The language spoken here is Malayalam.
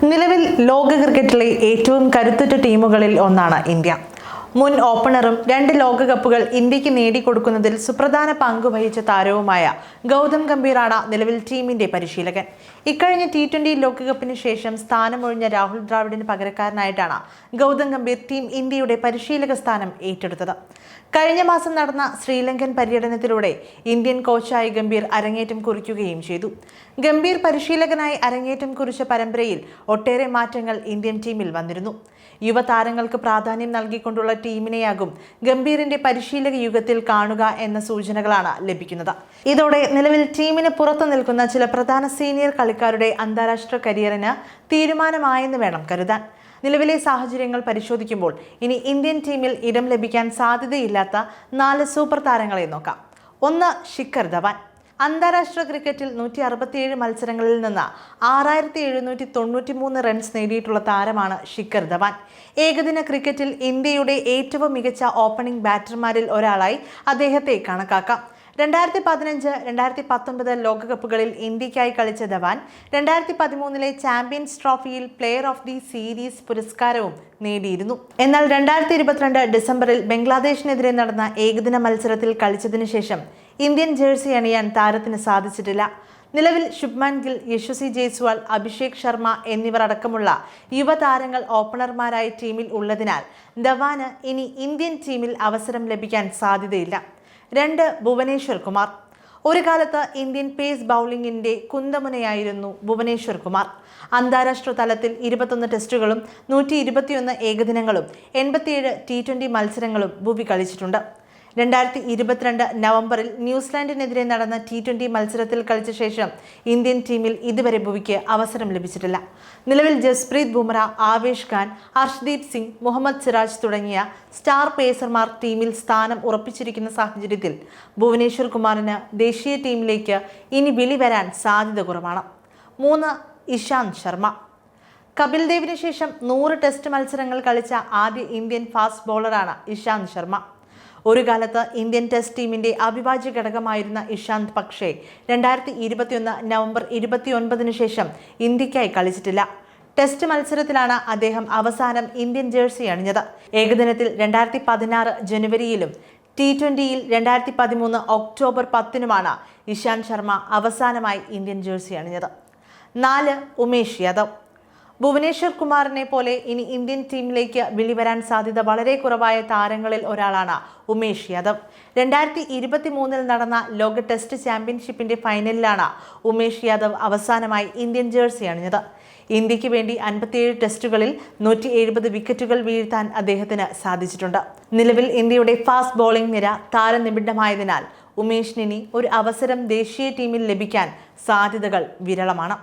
നിലവിൽ ലോക ക്രിക്കറ്റിലെ ഏറ്റവും കരുത്തുറ്റ ടീമുകളിൽ ഒന്നാണ് ഇന്ത്യ. മുൻ ഓപ്പണറും 2 ലോകകപ്പുകൾ ഇന്ത്യക്ക് നേടിക്കൊടുക്കുന്നതിൽ സുപ്രധാന പങ്ക് വഹിച്ച താരവുമായ ഗൗതം ഗംഭീറാണ് നിലവിൽ ടീമിന്റെ പരിശീലകൻ. ഇക്കഴിഞ്ഞ T20 ലോകകപ്പിന് ശേഷം സ്ഥാനമൊഴിഞ്ഞ രാഹുൽ ദ്രാവിഡിന് പകരക്കാരനായിട്ടാണ് ഗൗതം ഗംഭീർ ടീം ഇന്ത്യയുടെ പരിശീലക സ്ഥാനം ഏറ്റെടുത്തത്. കഴിഞ്ഞ മാസം നടന്ന ശ്രീലങ്കൻ പര്യടനത്തിലൂടെ ഇന്ത്യൻ കോച്ചായി ഗംഭീർ അരങ്ങേറ്റം കുറിക്കുകയും ചെയ്തു. ഗംഭീർ പരിശീലകനായി അരങ്ങേറ്റം കുറിച്ച പരമ്പരയിൽ ഒട്ടേറെ മാറ്റങ്ങൾ ഇന്ത്യൻ ടീമിൽ വന്നിരുന്നു. യുവതാരങ്ങൾക്ക് പ്രാധാന്യം നൽകിക്കൊണ്ടുള്ള ടീമിനെയാകും ഗംഭീറിന്റെ പരിശീലക യുഗത്തിൽ കാണുക എന്ന സൂചനകളാണ് ലഭിക്കുന്നത്. ഇതോടെ നിലവിൽ ടീമിന് പുറത്തു നിൽക്കുന്ന ചില പ്രധാന സീനിയർ കളിക്കാരുടെ അന്താരാഷ്ട്ര കരിയറിന് തീരുമാനമായെന്ന് വേണം കരുതാൻ. നിലവിലെ സാഹചര്യങ്ങൾ പരിശോധിക്കുമ്പോൾ ഇനി ഇന്ത്യൻ ടീമിൽ ഇടം ലഭിക്കാൻ സാധ്യതയില്ലാത്ത 4 സൂപ്പർ താരങ്ങളെ നോക്കാം. 1. ശിഖർ ധവാൻ. അന്താരാഷ്ട്ര ക്രിക്കറ്റിൽ 167 മത്സരങ്ങളിൽ നിന്ന് 6793 റൺസ് നേടിയിട്ടുള്ള താരമാണ് ശിഖർ ധവാൻ. ഏകദിന ക്രിക്കറ്റിൽ ഇന്ത്യയുടെ ഏറ്റവും മികച്ച ഓപ്പണിംഗ് ബാറ്റർമാരിൽ ഒരാളായി അദ്ദേഹത്തെ കണക്കാക്കാം. 2015, 2019 ലോകകപ്പുകളിൽ ഇന്ത്യക്കായി കളിച്ച ധവാൻ 2013 ചാമ്പ്യൻസ് ട്രോഫിയിൽ പ്ലെയർ ഓഫ് ദി സീരീസ് പുരസ്കാരവും നേടിയിരുന്നു. എന്നാൽ 2022 ഡിസംബറിൽ ബംഗ്ലാദേശിനെതിരെ നടന്ന ഏകദിന മത്സരത്തിൽ കളിച്ചതിനു ശേഷം ഇന്ത്യൻ ജേഴ്സി അണിയാൻ താരത്തിന് സാധിച്ചിട്ടില്ല. നിലവിൽ ശുഭ്മാൻ ഗിൽ, യശസ്വി ജയ്സ്വാൾ, അഭിഷേക് ശർമ്മ എന്നിവർ അടക്കമുള്ള യുവതാരങ്ങൾ ഓപ്പണർമാരായി ടീമിൽ ഉള്ളതിനാൽ ധവാന് ഇനി ഇന്ത്യൻ ടീമിൽ അവസരം ലഭിക്കാൻ സാധ്യതയില്ല. 2. ഭുവനേശ്വർ കുമാർ. ഒരു കാലത്ത് ഇന്ത്യൻ പേസ് ബൗളിംഗിന്റെ കുന്തമുനയായിരുന്നു ഭുവനേശ്വർ കുമാർ. അന്താരാഷ്ട്ര തലത്തിൽ 21 ടെസ്റ്റുകളും 121 ഏകദിനങ്ങളും 87 T20 മത്സരങ്ങളും ഭുവി കളിച്ചിട്ടുണ്ട്. 2022 നവംബറിൽ ന്യൂസിലാൻഡിനെതിരെ നടന്ന T20 മത്സരത്തിൽ കളിച്ച ശേഷം ഇന്ത്യൻ ടീമിൽ ഇതുവരെ ഭുവിക്ക് അവസരം ലഭിച്ചിട്ടില്ല. നിലവിൽ ജസ്പ്രീത് ബുംറ, ആവേശ് ഖാൻ, ഹർഷ്ദീപ് സിംഗ്, മുഹമ്മദ് സിറാജ് തുടങ്ങിയ സ്റ്റാർ പേസർമാർ ടീമിൽ സ്ഥാനം ഉറപ്പിച്ചിരിക്കുന്ന സാഹചര്യത്തിൽ ഭുവനേശ്വർ കുമാറിന് ദേശീയ ടീമിലേക്ക് ഇനി വിളി വരാൻ സാധ്യത കുറവാണ്. 3. ഇഷാന്ത് ശർമ്മ. കപിൽ ദേവിന് ശേഷം 100 ടെസ്റ്റ് മത്സരങ്ങൾ കളിച്ച ആദ്യ ഇന്ത്യൻ ഫാസ്റ്റ് ബോളറാണ് ഇഷാന്ത് ശർമ്മ. ഒരു കാലത്ത് ഇന്ത്യൻ ടെസ്റ്റ് ടീമിന്റെ അവിഭാജ്യ ഘടകമായിരുന്ന ഇഷാന്ത് പക്ഷേ 2021 നവംബർ 29 ശേഷം ഇന്ത്യക്കായി കളിച്ചിട്ടില്ല. ടെസ്റ്റ് മത്സരത്തിലാണ് അദ്ദേഹം അവസാനം ഇന്ത്യൻ ജേഴ്സി അണിഞ്ഞത്. ഏകദിനത്തിൽ 2016 ജനുവരിയിലും T20യിൽ 2013 ഒക്ടോബർ 10-നുമാണ് ഇഷാന്ത് ശർമ്മ അവസാനമായി ഇന്ത്യൻ ജേഴ്സി അണിഞ്ഞത്. 4. ഉമേഷ് യാദവ്. ഭുവനേശ്വർ കുമാറിനെ പോലെ ഇനി ഇന്ത്യൻ ടീമിലേക്ക് വിളി വരാൻ സാധ്യത വളരെ കുറവായ താരങ്ങളിൽ ഒരാളാണ് ഉമേഷ് യാദവ്. 2023 നടന്ന ലോക ടെസ്റ്റ് ചാമ്പ്യൻഷിപ്പിന്റെ ഫൈനലിലാണ് ഉമേഷ് യാദവ് അവസാനമായി ഇന്ത്യൻ ജേഴ്സി അണിഞ്ഞത്. ഇന്ത്യക്ക് വേണ്ടി 57 ടെസ്റ്റുകളിൽ 170 വിക്കറ്റുകൾ വീഴ്ത്താൻ അദ്ദേഹത്തിന് സാധിച്ചിട്ടുണ്ട്. നിലവിൽ ഇന്ത്യയുടെ ഫാസ്റ്റ് ബോളിംഗ് നിര താരനിബിഡമായതിനാൽ ഉമേഷിന് ഇനി ഒരു അവസരം ദേശീയ ടീമിൽ ലഭിക്കാൻ സാധ്യതകൾ വിരളമാണ്.